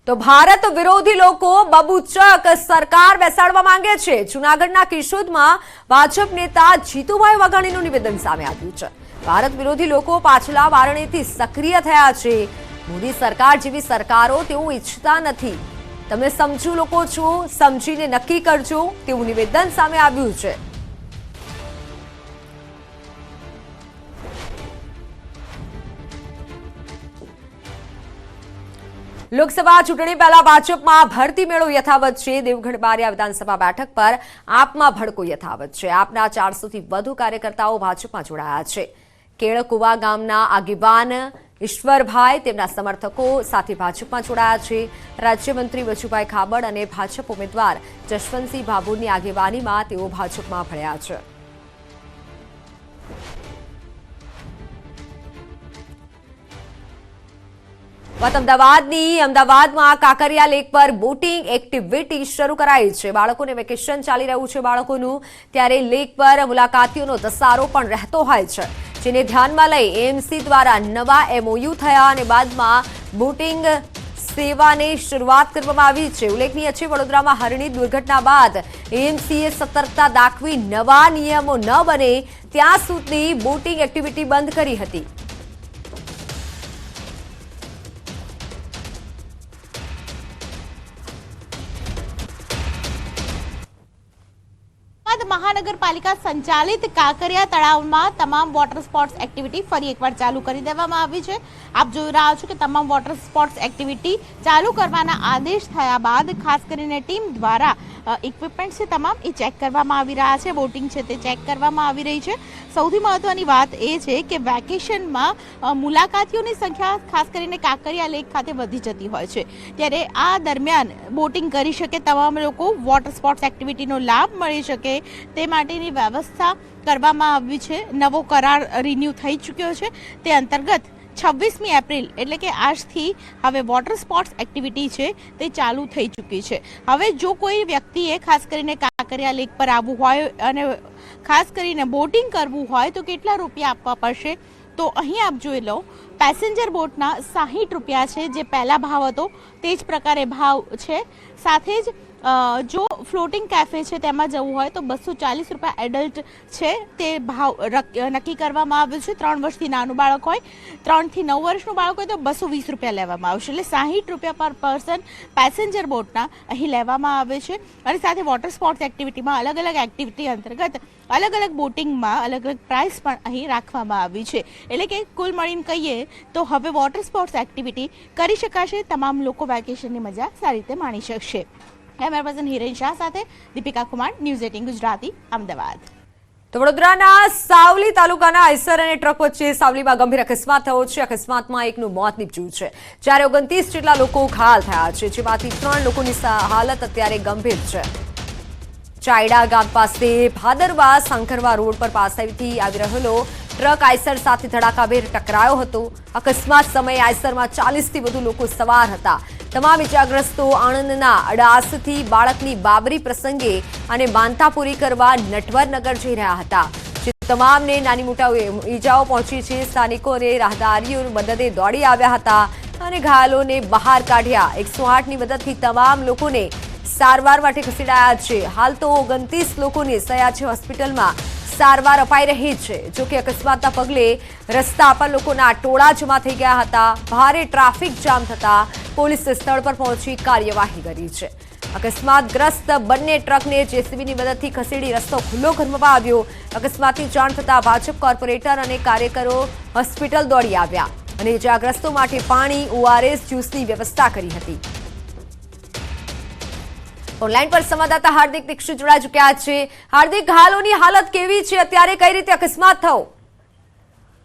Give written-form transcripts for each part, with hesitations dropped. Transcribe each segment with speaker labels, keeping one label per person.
Speaker 1: તો ભારત વિરોધી લોકો બબુચક સરકાર બેસાડવા માંગે છે। જૂનાગઢના કિશોદમાં ભાજપ નેતા જીતુભાઈ વાઘાણીનું નિવેદન સામે આવ્યું છે। ભારત વિરોધી લોકો પાછલા વારણીથી સક્રિય થયા છે। મોદી સરકાર જેવી સરકારો તેઓ ઈચ્છતા નથી। તમે સમજુ લોકો છો, સમજીને નક્કી કરજો તેવું નિવેદન સામે આવ્યું છે। લોકસભા ચૂંટણી પહેલા ભાજપમાં ભરતી મેળો યથાવત છે। દેવગઢ બારિયા વિધાનસભા બેઠક પર આપમાં ભડકો યથાવત છે। આપના 400 થી વધુ કાર્યકર્તાઓ ભાજપમાં જોડાયા છે। કેળકુવા ગામના આગેવાન ઈશ્વરભાઈ તેમના સમર્થકો સાથે ભાજપમાં જોડાયા છે। રાજ્યમંત્રી બચુભાઈ ખાબડ અને ભાજપ ઉમેદવાર જશવંતસિંહ ભાભોરની આગેવાનીમાં તેઓ ભાજપમાં ભળ્યા છે। અમદાવાદમાં કાંકરિયા લેક પર બોટિંગ એક્ટિવિટી શરૂ કરાઈ છે। બાળકોને વેકેશન ચાલી રહ્યું છે બાળકોનું, ત્યારે લેક પર મુલાકાતીઓનો ધસારો પણ રહેતો હોય છે, જેને ધ્યાનમાં લઈ એએમસી દ્વારા નવા MOU થયા અને બાદમાં બોટિંગ સેવાની શરૂઆત કરવામાં આવી છે। ઉલ્લેખનીય છે, વડોદરામાં હરણી દુર્ઘટના બાદ એએમસીએ સતર્કતા દાખવી નવા નિયમો ન બને ત્યાં સુધી બોટિંગ એક્ટિવિટી બંધ કરી હતી।
Speaker 2: મહાનગરપાલિકા સંચાલિત કાંકરિયા તળાવમાં તમામ વોટર સ્પોર્ટ્સ એક્ટિવિટી ફરી એકવાર ચાલુ કરી દેવામાં આવી છે। આપ જોઈ રહ્યા છો કે તમામ વોટર સ્પોર્ટ્સ એક્ટિવિટી ચાલુ કરવાના આદેશ થયા બાદ ખાસ કરીને ટીમ દ્વારા ઇક્વિપમેન્ટ છે તમામ એ ચેક કરવામાં આવી રહ્યા છે, બોટિંગ છે તે ચેક કરવામાં આવી રહી છે। સૌથી મહત્વની વાત એ છે કે વેકેશનમાં મુલાકાતીઓની સંખ્યા ખાસ કરીને કાંકરિયા લેક ખાતે વધી જતી હોય છે, ત્યારે આ દરમિયાન બોટિંગ કરી શકે તમામ લોકો, વોટર સ્પોર્ટ્સ એક્ટિવિટીનો લાભ મળી શકે તે માટેની વ્યવસ્થા કરવામાં આવી છે। નવો કરાર રિન્યુ થઈ ચૂક્યો છે, તે અંતર્ગત 26મી એપ્રિલ એટલે કે આજથી હવે વોટર સ્પોર્ટ્સ એક્ટિવિટી છે તે ચાલુ થઈ ચૂકી છે। હવે જો કોઈ વ્યક્તિએ ખાસ કરીને કાંકરિયા લેક પર આવવું હોય અને ખાસ કરીને બોટિંગ કરવું હોય તો કેટલા રૂપિયા આપવા પડશે, તો અહીં આપ જોઈ લો, પેસેન્જર બોટના 60 રૂપિયા છે, જે પહેલા ભાવ હતો તે જ પ્રકારે ભાવ છે। સાથે જ જો ફ્લોટિંગ કેફે છે તેમાં જવું હોય તો 240 રૂપિયા એડલ્ટ છે તે ભાવ નક્કી કરવામાં આવ્યો છે। 3 વર્ષથી નાનું બાળક હોય, 3 થી 9 વર્ષનું બાળક હોય તો 220 રૂપિયા લેવામાં આવશે, એટલે 60 રૂપિયા પર પર્સન પેસેન્જર બોટના અહીં લેવામાં આવે છે। અને સાથે વોટર સ્પોર્ટ્સ એક્ટિવિટીમાં અલગ અલગ એક્ટિવિટી અંતર્ગત અલગ અલગ બોટિંગમાં અલગ અલગ પ્રાઇસ પણ અહીં રાખવામાં આવી છે, એટલે કે કુલ મળીને કહીએ તો હવે વોટર સ્પોર્ટ્સ એક્ટિવિટી કરી શકાશે। તમામ લોકો વેકેશનની મજા સારી રીતે માણી શકશે। કેમેરા પર્સન હિરેન શાહ સાથે દીપિકા કુમાર, ન્યૂઝ 18 ગુજરાતી, અમદાવાદ।
Speaker 1: તો વડોદરાના સાવલી તાલુકાના આઈસર અને ટ્રક વચ્ચે સાવલીમાં ગંભીર અકસ્માત થયો છે। અકસ્માતમાં એકનું મોત નીપજ્યું છે, જ્યારે 29 જેટલા લોકો ઘાયલ થયા છે, જેમાંથી 3 લોકોની હાલત અત્યારે ગંભીર છે। ચાયડા ગામ પાસે ભાદરવા સાંકરવા રોડ પર પાસેથી આવી રહેલો ટ્રક આઈસર સાથે ધડાકાભેર ટકરાયો હતો। અકસ્માત સમયે આઈસરમાં 40 થી વધુ લોકો સવાર હતા। તમામ ઇજાગ્રસ્તો આણંદના અડાસથી બાળકની બાબરી પ્રસંગે અને માનતા પૂરી કરવા નટવરનગર જઈ રહ્યા હતા, જે તમામને નાની મોટા ઈજાઓ પહોંચી છે। સ્થાનિકો અને રાહદારીઓ મદદે દોડી આવ્યા હતા અને ઘાયલોને બહાર કાઢ્યા। 108ની મદદથી તમામ લોકોને સારવાર માટે ખસેડાયા છે। હાલ તો 29 લોકોને સયાજી હોસ્પિટલમાં સારવાર અપાઈ રહી છે। જોકે અકસ્માતના પગલે રસ્તા પર લોકોના ટોળા જમા થઈ ગયા હતા। ભારે ટ્રાફિક જામ થતા પોલીસે સ્થળ પર પહોંચી કાર્યવાહી કરી છે। અકસ્માતગ્રસ્ત બંને ટ્રકને જેસીબીની મદદથી ખસેડી રસ્તો ખુલ્લો કરવામાં આવ્યો। અકસ્માતની જાણ થતાં ભાજપ કોર્પોરેટર અને કાર્યકરો હોસ્પિટલ દોડી આવ્યા અને ઇજાગ્રસ્તો માટે પાણી, ORS જ્યુસની વ્યવસ્થા કરી હતી। ઓનલાઈન પર સંવાદદાતા હાર્દિક દીક્ષિત જોડાઈ ચૂક્યા છે। હાર્દિક, ઘાયલોની હાલત કેવી છે અત્યારે, કઈ રીતે અકસ્માત થયો?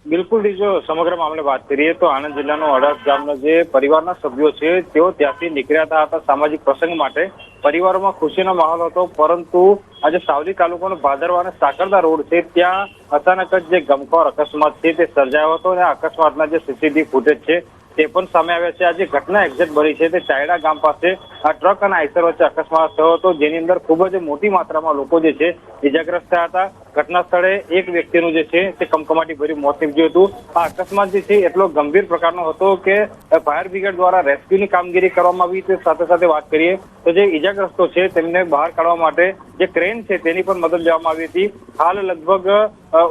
Speaker 3: બિલકુલ, જો સમગ્ર મામલે વાત કરીએ તો આણંદ જિલ્લાનો અડાસ ગામના જે પરિવારના સભ્યો છે તેઓ ત્યાંથી નીકળ્યા હતા સામાજિક પ્રસંગ માટે। પરિવારોમાં ખુશીનો માહોલ હતો, પરંતુ આજે સાવલી તાલુકાનો ભાદરવા અને સાકરદા રોડ છે ત્યાં અચાનક જ જે ગમખ્વાર અકસ્માત છે તે સર્જાયો હતો અને અકસ્માતના જે CCTV ફૂટેજ છે તે પણ સામે આવ્યા છે। આ જે ઘટના એક્ઝેક્ટ બની છે તે ચાયડા ગામ પાસે આ ટ્રક અને આઈસર વચ્ચે અકસ્માત થયો હતો, જેની અંદર ખૂબ જ મોટી માત્રામાં લોકો જે છે ઇજાગ્રસ્ત થયા હતા। ઘટના સ્થળે એક વ્યક્તિનું જે છે તે કમકમાટી ભર્યું મોત નીપજ્યું હતું. આ અકસ્માત જે છે એટલો ગંભીર પ્રકારનો હતો કે ફાયર બ્રિગેડ દ્વારા રેસ્ક્યુની કામગીરી કરવામાં આવી. તે સાથે સાથે વાત કરીએ તો જે ઈજાગ્રસ્તો છે તેમને બહાર કાઢવા માટે જે ક્રેન છે તેની પણ મદદ લેવામાં આવી હતી. હાલ લગભગ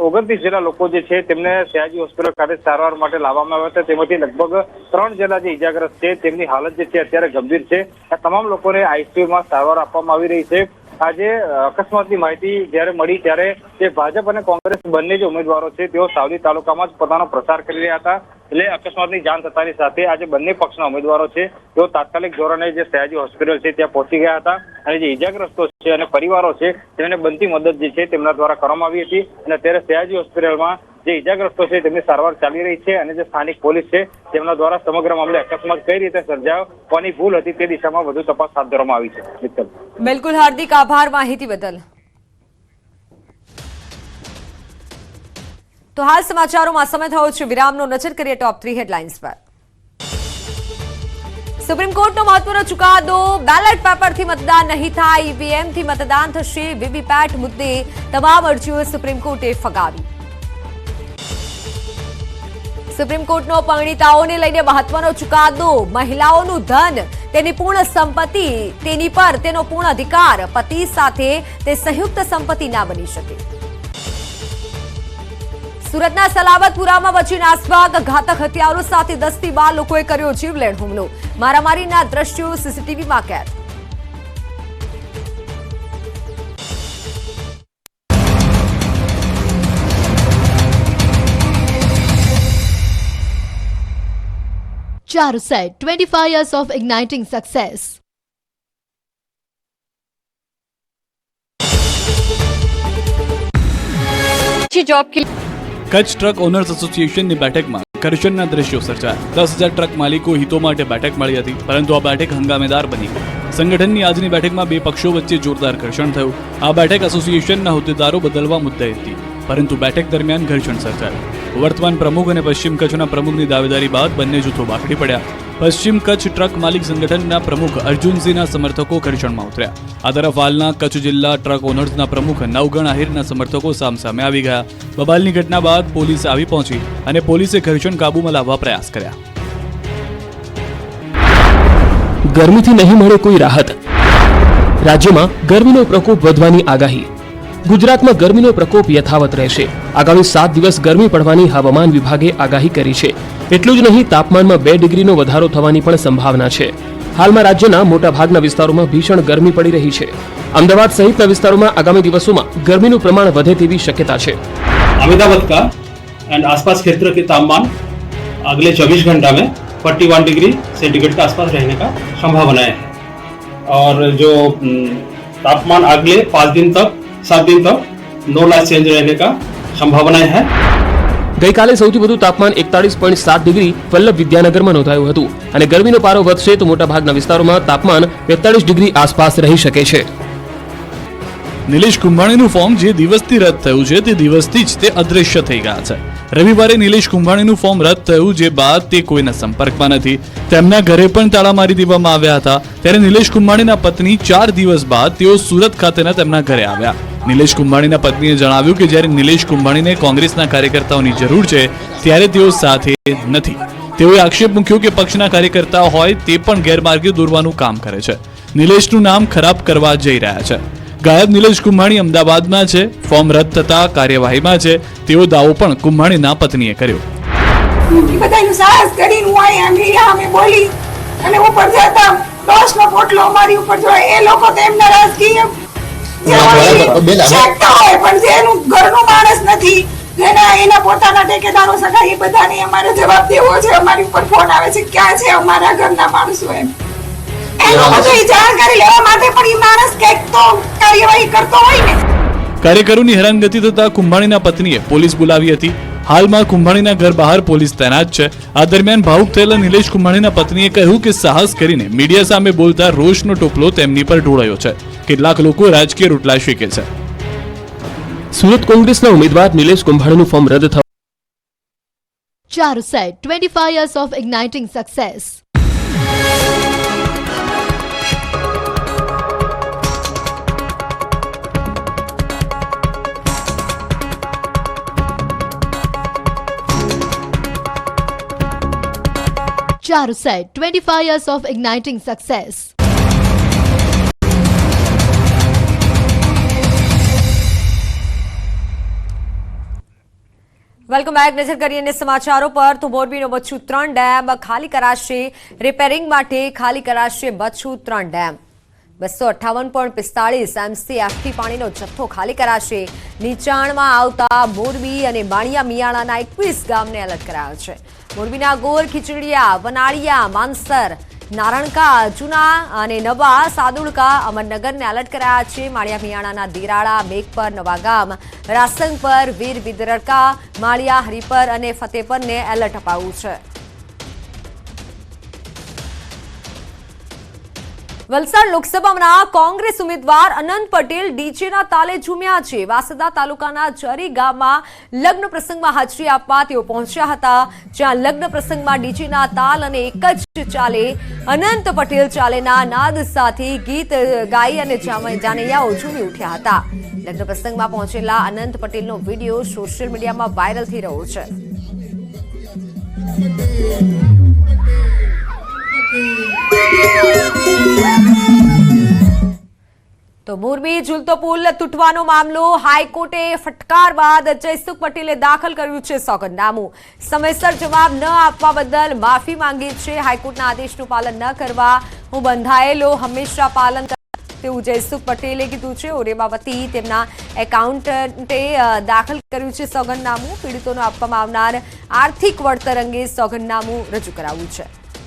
Speaker 3: 29 જેટલા લોકો જે છે તેમને સયાજી હોસ્પિટલ ખાતે સારવાર માટે લાવવામાં આવ્યા હતા. તેમાંથી લગભગ 3 જેટલા જે ઈજાગ્રસ્ત છે તેમની હાલત જે છે અત્યારે ગંભીર છે. આ તમામ લોકોને આઈસીયુમાં સારવાર આપવામાં આવી રહી છે. આજે અકસ્માતની માહિતી જ્યારે મળી ત્યારે જે ભાજપ અને કોંગ્રેસ બંને જે ઉમેદવારો છે તેઓ સાવલી તાલુકામાં જ પોતાનો પ્રચાર કરી રહ્યા હતા. એટલે અકસ્માતની જાણ થતાની સાથે આજે બંને પક્ષના ઉમેદવારો છે તેઓ તાત્કાલિક ધોરણે જે સયાજી હોસ્પિટલ છે ત્યાં પહોંચી ગયા હતા અને જે ઈજાગ્રસ્તો છે અને પરિવારો છે તેમને બનતી મદદ જે છે તેમના દ્વારા કરવામાં આવી હતી. અને અત્યારે સયાજી હોસ્પિટલમાં જે ઈજાગ્રસ્તો છે તેમની સારવાર ચાલી રહી છે અને જે સ્થાનિક પોલીસ છે તેમના દ્વારા સમગ્ર મામલે અકસ્માત કઈ રીતે સર્જાયો, કોની ભૂલ હતી તે દિશામાં વધુ તપાસ હાથ ધરવામાં આવી છે.
Speaker 1: બિલકુલ હાર્દિક આભાર માહિતી બદલ. તો હાલ સમાચારોમાં સમય થયો છે વિરામનો. નજર કરીએ ટોપ 3 હેડલાઇન્સ પર. સુપ્રીમ કોર્ટનો મહત્વનો ચુકાદો. બેલેટ પેપરથી મતદાન નહીં થાય, ઈવીએમથી મતદાન થશે. વીવીપેટ મુદ્દે તમામ અરજીઓ સુપ્રીમ કોર્ટે ફગાવી. સુપ્રીમ કોર્ટનો પરિણીતાઓને લઈને મહત્વનો ચુકાદો. મહિલાઓનું ધન, તેની પૂર્ણ સંપત્તિ, તેની પર તેનો પૂર્ણ અધિકાર. પતિ સાથે તે સંયુક્ત સંપત્તિ ના બની શકે. સુરતના સલાબતપુરામાં વચ્ચે નાસભાગ. ઘાતક હથિયારો સાથે 10 થી 12 લોકોએ કર્યો જીવલેણ હુમલો. મારામારીના દ્રશ્યો સીસીટીવીમાં કેદ.
Speaker 4: Charuset, 25 years of igniting success.
Speaker 5: Kutch truck owners એસોસિએશનની બેઠકમાં ઘર્ષણના દ્રશ્યો સર્જાયા. 10,000 ટ્રક માલિકો હિતો માટે બેઠક મળી હતી, પરંતુ આ બેઠક હંગામેદાર બની ગઈ. સંગઠનની આજની બેઠકમાં બે પક્ષો વચ્ચે જોરદાર ઘર્ષણ થયું. આ બેઠક એસોસિએશનના હોદ્દેદારો બદલવા મુદ્દે હતી, પરંતુ બેઠક દરમિયાન ઘર્ષણ સર્જાયું. વર્તમાન પ્રમુખ અને પશ્ચિમ કચ્છના પ્રમુખની દાવેદારી બાદ બંને જૂથો બાખડી પડ્યા. પશ્ચિમ કચ્છ ટ્રક માલિક સંગઠનના પ્રમુખ અર્જુનસિંહના સમર્થકો ઘર્ષણમાં ઉતર્યા. આ તરફ હાલના કચ્છ જિલ્લા ટ્રક ઓનર્સના પ્રમુખ નવગણ આહિરના સમર્થકો સામસામે આવી ગયા. બબાલની ઘટના બાદ પોલીસ આવી પહોંચી અને પોલીસે ઘર્ષણ કાબૂમાં લાવવા પ્રયાસ કર્યા.
Speaker 6: ગરમીથી નહીં મળે કોઈ રાહત. રાજ્યમાં ગરમીનો પ્રકોપ વધવાની આગાહી. ગુજરાતમાં ગરમીનો પ્રકોપ યથાવત રહેશે. આગામી 7 દિવસ ગરમી પડવાની હવામાન વિભાગે આગાહી કરી છે. એટલું જ નહીં, તાપમાનમાં 2 ડિગ્રીનો વધારો થવાની પણ સંભાવના છે. હાલમાં રાજ્યના મોટાભાગના વિસ્તારોમાં ભીષણ ગરમી પડી રહી છે. અમદાવાદ સહિતના વિસ્તારોમાં આગામી દિવસોમાં ગરમીનું પ્રમાણ વધે તેવી શક્યતા છે.
Speaker 7: अहमदाबाद का एंड आसपास क्षेत्र के तापमान अगले 24 घंटा में 41 डिग्री सेंटीग्रेड के आसपास रहने का संभावना है और जो तापमान अगले 7 दिन तक नो लाइफ चेंज रहने का संभावना है.
Speaker 6: ગઈકાલે સૌથી વધુ તાપમાન 41.7 ડિગ્રી વલ્લભ વિદ્યાનગરમાં નોંધાયું હતું અને ગરમીનો પારો વધશે તો મોટાભાગના વિસ્તારોમાં તાપમાન 43 ડિગ્રી આસપાસ રહી શકે છે.
Speaker 5: નિલેશ કુંભાણીનું ફોર્મ જે દિવસથી રદ થયું છે તે દિવસથી જ તે અદૃશ્ય થઈ ગયા છે. રવિવારે નિલેશ કુંભાણીનું ફોર્મ રદ થયું, જે બાદ તે કોઈના સંપર્કમાં નથી. તેમના ઘરે પણ તાળા મારી દેવામાં આવ્યા હતા. ત્યારે નિલેશ કુંભાણીના પત્ની 4 દિવસ બાદ તેઓ સુરત ખાતેના તેમના ઘરે આવ્યા. નિલેશ કુંભાણીના પત્નીએ જણાવ્યું કે જ્યારે નિલેશ કુંભાણીને કોંગ્રેસના કાર્યકર્તાઓની જરૂર છે ત્યારે તેઓ સાથે નથી. તેઓએ આક્ષેપ મૂક્યો કે પક્ષના કાર્યકર્તાઓ હોય તે પણ ગેરમાર્ગે દોરવાનું કામ કરે છે. નિલેશનું નામ ખરાબ કરવા જઈ રહ્યા છે. ગાયબ નિલેશ કુંભાણી અમદાવાદમાં છે. ફોર્મ રદ થતા કાર્યવાહીમાં છે તેવો દાવો પણ કુંભાણીના પત્નીએ કર્યો.
Speaker 8: બધાનું સાહસ કરીને હું અહીંયા મીડિયા અમે બોલી અને ઉપર જતા દોષનો પોટલો અમારી ઉપર જો એ લોકો તો એમના રાજકીય શકતા હોય પણ જેનું ઘરનું માણસ નથી, જેના એના પોતાના ઠેકેદારો સગા, એ બધાને અમારે જવાબ દેવો છે. અમારી ઉપર ફોન આવે છે ક્યાં છે અમારા ઘરના માણસો, એમ એનો બધું જાણકારી લેવા માટે પણ એ માણસ કંઈક તો કાર્યવાહી કરતો હોય ને.
Speaker 5: કાર્યકરોની હેરાનગતિ થતા કુંભાણીના પત્નીએ પોલીસ બોલાવી હતી. હાલમાં કુંભાણીના ઘર બહાર પોલીસ તૈનાત છે. આ દરમિયાન ભાવુક થયેલા નિલેશ કુંભાણીના પત્નીએ કહ્યું કે સાહસ કરીને મીડિયા સામે બોલતા રોષનો ટોપલો તેમની પર ઢોળાયો છે. કેટલાક લોકો રાજકીય રોટલા શેકે છે.
Speaker 6: સુરત કોંગ્રેસના ઉમેદવાર નિલેશ કુંભાણીનું ફોર્મ રદ થયું.
Speaker 4: Charuset, 25 years of igniting success. Charuset, 25 years of igniting success.
Speaker 1: Welcome back. નજર કરીએ અને સમાચારો પર. તો મોરબીનો બચ્છુ 3 ડેમ ખાલી કરાશે. રિપેરિંગ માટે ખાલી કરાશે બચ્છુ 3 ડેમ. 258.45 MCFથી પાણીનો જથ્થો ખાલી કરાશે. નીચાણમાં આવતા મોરબી અને બાણિયા મિયાણાના 21 ગામને એલર્ટ કરાયો છે. મોરબીના ગોર, ખીચડીયા, વનાળિયા, માનસર, નારણકા, જૂના અને નવા, સાદુળકા, અમરનગરને એલર્ટ કરાયા છે. માળિયા મિયાણાના દિરાળા, મેઘપર, નવાગામ, રાસંગપર, વીર વિદરકા, માળિયા, હરિપર અને ફતેપરને એલર્ટ અપાયું છે. વલસાડ લોકસભાના કોંગ્રેસ ઉમેદવાર અનંત પટેલ ડીજેના તાલે ઝૂમ્યા છે. વાસદા તાલુકાના જરી ગામમાં લગ્ન પ્રસંગમાં હાજરી આપવા તેઓ પહોંચ્યા હતા, જ્યાં લગ્ન પ્રસંગમાં ડીજેના તાલ અને એક જ ચાલે અનંત પટેલ ચાલેના નાદ સાથે ગીત ગાઈ અને જાનૈયાઓ ઝૂમી ઉઠ્યા હતા. લગ્ન પ્રસંગમાં પહોંચેલા અનંત પટેલનો વિડીયો સોશિયલ મીડિયામાં વાયરલ થઈ રહ્યો છે. તો મોરબી ઝૂલતો પુલ તૂટવાનો મામલો હાઈકોર્ટે ફટકાર બાદ જયસુખ પટેલે દાખલ કર્યું છે સોગંદનામું. સમયસર જવાબ ન આપવા બદલ માફી માંગી છે. હાઈકોર્ટના આદેશનું પાલન ન કરવા હું બંધાયેલો હંમેશા પાલન તેવું જયસુખ પટેલે કીધું છે. ઓરેબા વતી તેમના એકાઉન્ટન્ટે દાખલ કર્યું છે સોગંદનામું. પીડિતોને આપવામાં આવનાર આર્થિક વળતર અંગે સોગંદનામું રજૂ કરાવ્યું છે.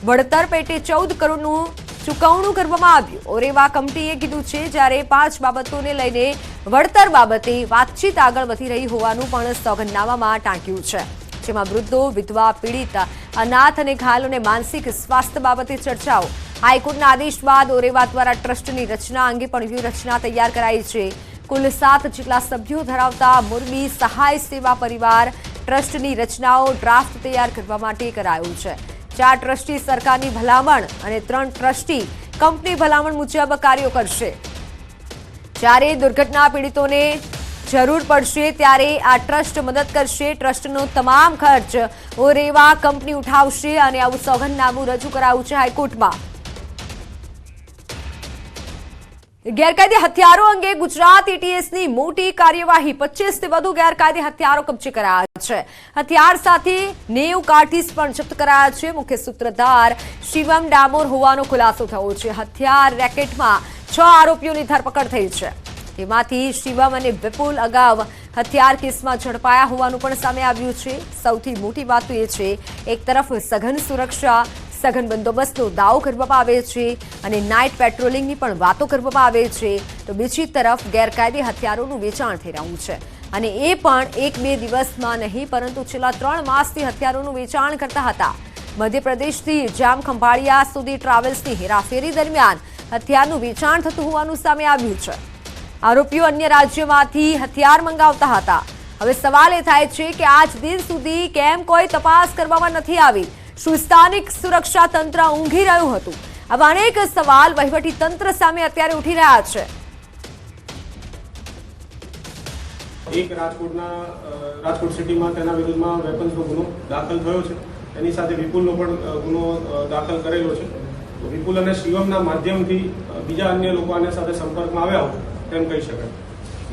Speaker 1: વળતર પેટે 14 કરોડનું ચૂકવણું કરવામાં આવ્યું. ઓરેવા કમિટીએ કીધું છે, જ્યારે 5 બાબતોને લઈને વળતર બાબતે વાતચીત આગળ વધી રહી હોવાનું પણ સોગંદનામામાં ટાંક્યું છે, જેમાં વૃદ્ધો, વિધવા, પીડિત, અનાથ અને ઘાયલોને માનસિક સ્વાસ્થ્ય બાબતે ચર્ચાઓ. હાઈકોર્ટના આદેશ બાદ ઓરેવા દ્વારા ટ્રસ્ટની રચના અંગે પણ વ્યૂહરચના તૈયાર કરાઈ છે. કુલ 7 જેટલા સભ્યો ધરાવતા મોરબી સહાય સેવા પરિવાર ટ્રસ્ટની રચનાઓ ડ્રાફ્ટ તૈયાર કરવા માટે કરાયું છે. 4 ટ્રસ્ટી સરકારની ભલામણ અને 3 ટ્રસ્ટી કંપની ભલામણ મુજબ કાર્યો કરશે. જ્યારે દુર્ઘટના પીડિતોને જરૂર પડશે ત્યારે આ ટ્રસ્ટ મદદ કરશે. ટ્રસ્ટનો તમામ ખર્ચ ઓરેવા કંપની ઉઠાવશે અને આવું સોગંદનામું રજૂ કરાયું છે હાઈકોર્ટમાં. ગેરકાયદે હથિયારો અંગે ગુજરાત એટીએસની મોટી કાર્યવાહી. 25 થી વધુ ગેરકાયદે હથિયારો કબજે કરાયા છે. હથિયાર સાથે 90 કાર્ટીસ પણ જપ્ત કરાયા છે. મુખ્ય સૂત્રધાર શિવમ ડામોર હોવાનો ખુલાસો થયો છે. હથિયાર રેકેટમાં 6 આરોપીઓની ધરપકડ થઈ છે. તેમાંથી શિવમ અને વિપુલ અગાઉ હથિયાર કેસમાં ઝડપાયા હોવાનું પણ સામે આવ્યું છે. સૌથી મોટી વાત તો એ છે, એક તરફ સઘન સુરક્ષા, સઘન બંદોબસ્તનો દાવો કરવામાં આવે છે અને નાઇટ પેટ્રોલિંગની પણ વાતો કરવામાં આવે છે, તો બીજી તરફ ગેરકાયદે હથિયારોનું વેચાણ થઈ રહ્યું છે. અને એ પણ 1-2 દિવસમાં નહીં, પરંતુ છેલ્લા 3 માસથી હથિયારોનું વેચાણ કરતા હતા. મધ્યપ્રદેશથી જામ ખંભાળિયા સુધી ટ્રાવેલ્સની હેરાફેરી દરમિયાન હથિયારનું વેચાણ થતું હોવાનું સામે આવ્યું છે. આરોપીઓ અન્ય રાજ્યોમાંથી હથિયાર મંગાવતા હતા. હવે સવાલ એ થાય છે કે આજ દિન સુધી કેમ કોઈ તપાસ કરવામાં નથી આવી? શું સ્થાનિક સુરક્ષા તંત્ર ઊંઘી રહ્યું હતું? આવા અનેક સવાલ વહીવટી તંત્ર સામે અત્યારે ઉઠી રહ્યા છે.
Speaker 9: એક રાજકોટ સિટીમાં તેના વિરુદ્ધમાં વેપન્સનો ગુનો દાખલ થયો છે. એની સાથે વિપુલનો પણ ગુનો દાખલ કરેલો છે. તો વિપુલ અને શિવમના માધ્યમથી બીજા અન્ય લોકો આને સાથે સંપર્કમાં આવ્યા હોય તેમ કહી શકાય.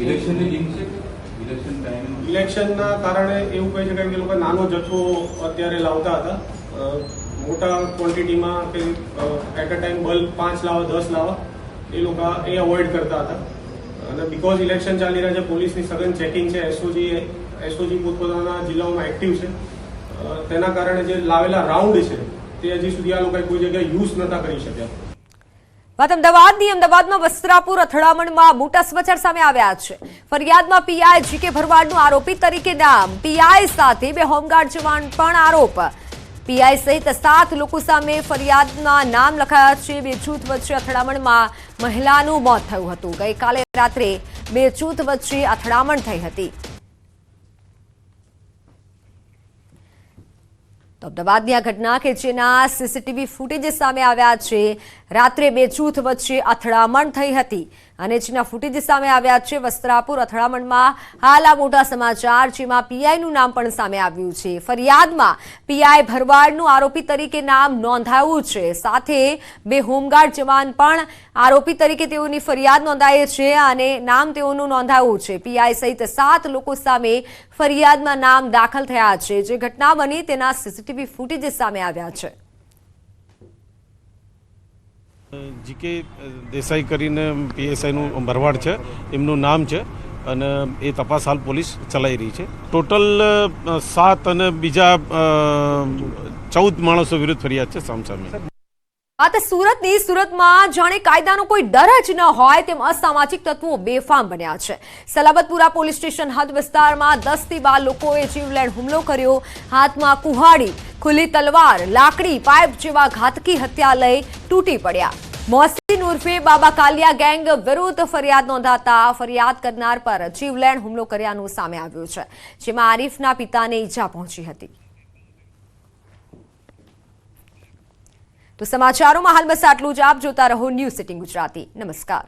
Speaker 10: ઇલેક્શનની લિંક છે.
Speaker 9: ઇલેક્શનના કારણે એવું કહી શકાય કે લોકો નાનો જથ્થો અત્યારે લાવતા હતા. મોટા ક્વોન્ટિટીમાં કે એટ અ ટાઈમ બલ્ક 5 લાવવા 10 લાવવા એ લોકો એ અવોઇડ કરતા હતા. અને બીકોઝ ઇલેક્શન ચાલી રહ્યા છે, પોલીસની સઘન ચેકિંગ છે, એસઓજી પોતપોતાના જિલ્લાઓમાં એક્ટિવ છે, તેના કારણે જે લાવેલા રાઉન્ડ છે તે હજી સુધી આ લોકોએ કોઈ જગ્યાએ યુઝ નતા કરી શક્યા.
Speaker 1: વાત અમદાવાદમાં વસ્ત્રાપુર અથડામણમાં મોટા સમાચાર સામે આવ્યા છે. ફરિયાદમાં પીઆઈ જીકે ભરવાડનું આરોપી તરીકે નામ. પીઆઈ સાથે 2 હોમગાર્ડ જવાન પણ આરોપ. પીઆઈ સહિત 7 લોકો સામે ફરિયાદમાં નામ લખાયા છે. 2 જૂથ વચ્ચે અથડામણમાં મહિલાનું મોત થયું હતું. ગઈકાલે રાત્રે 2 જૂથ વચ્ચે અથડામણ થઈ હતી. તો અમદાવાદની આ ઘટના કે જેના સીસીટીવી ફૂટેજ સામે આવ્યા છે. રાત્રે બે જૂથ વચ્ચે અથડામણ થઈ હતી અને જેના ફૂટેજ સામે આવ્યા છે. વસ્ત્રાપુર અથડામણમાં હાલ આ મોટા સમાચાર, જેમાં પીઆઈનું નામ પણ સામે આવ્યું છે. ફરિયાદમાં પીઆઈ ભરવાડનું આરોપી તરીકે નામ નોંધાયું છે. સાથે બે હોમગાર્ડ જવાન પણ આરોપી તરીકે તેઓની ફરિયાદ નોંધાઈ છે અને નામ તેઓનું નોંધાયું છે. પીઆઈ સહિત 7 લોકો સામે ફરિયાદમાં નામ દાખલ થયા છે. જે ઘટના બની તેના સીસીટીવી ફૂટેજ સામે આવ્યા છે.
Speaker 11: જીકે દેસાઈ કરીને પીએસઆઈનું ભરવાડ છે, એમનું નામ છે અને એ તપાસ હાલ પોલીસ ચલાવી રહી છે. ટોટલ 7 અને બીજા 14 માણસો વિરુદ્ધ ફરિયાદ છે સામસામે.
Speaker 1: સુરતમાં જાણે કાયદાનો કોઈ ડર જ ન હોય તેમ અસામાજિક તત્વો બેફામ બન્યા છે. સલાબતપુરા પોલીસ સ્ટેશન હદ વિસ્તારમાં 10 થી 12 લોકોએ જીવલેણ હુમલો કર્યો. હાથમાં કુહાડી, ખુલ્લી તલવાર, લાકડી, પાઇપ જેવા ઘાતકી હથિયાર લઈ તૂટી પડ્યા. મોહસિન ઉર્ફે બાબા કાલિયા ગેંગ વિરુદ્ધ ફરિયાદ નોંધાતા ફરિયાદ કરનાર પર જીવલેણ હુમલો કર્યાનું સામે આવ્યું છે, જેમાં આરીફના પિતાને ઈજા પહોંચી હતી. તો સમાચારોમાં હાલ બસ આટલું જ. આપ જોતા રહો ન્યૂઝ સિટી ગુજરાતી. નમસ્કાર.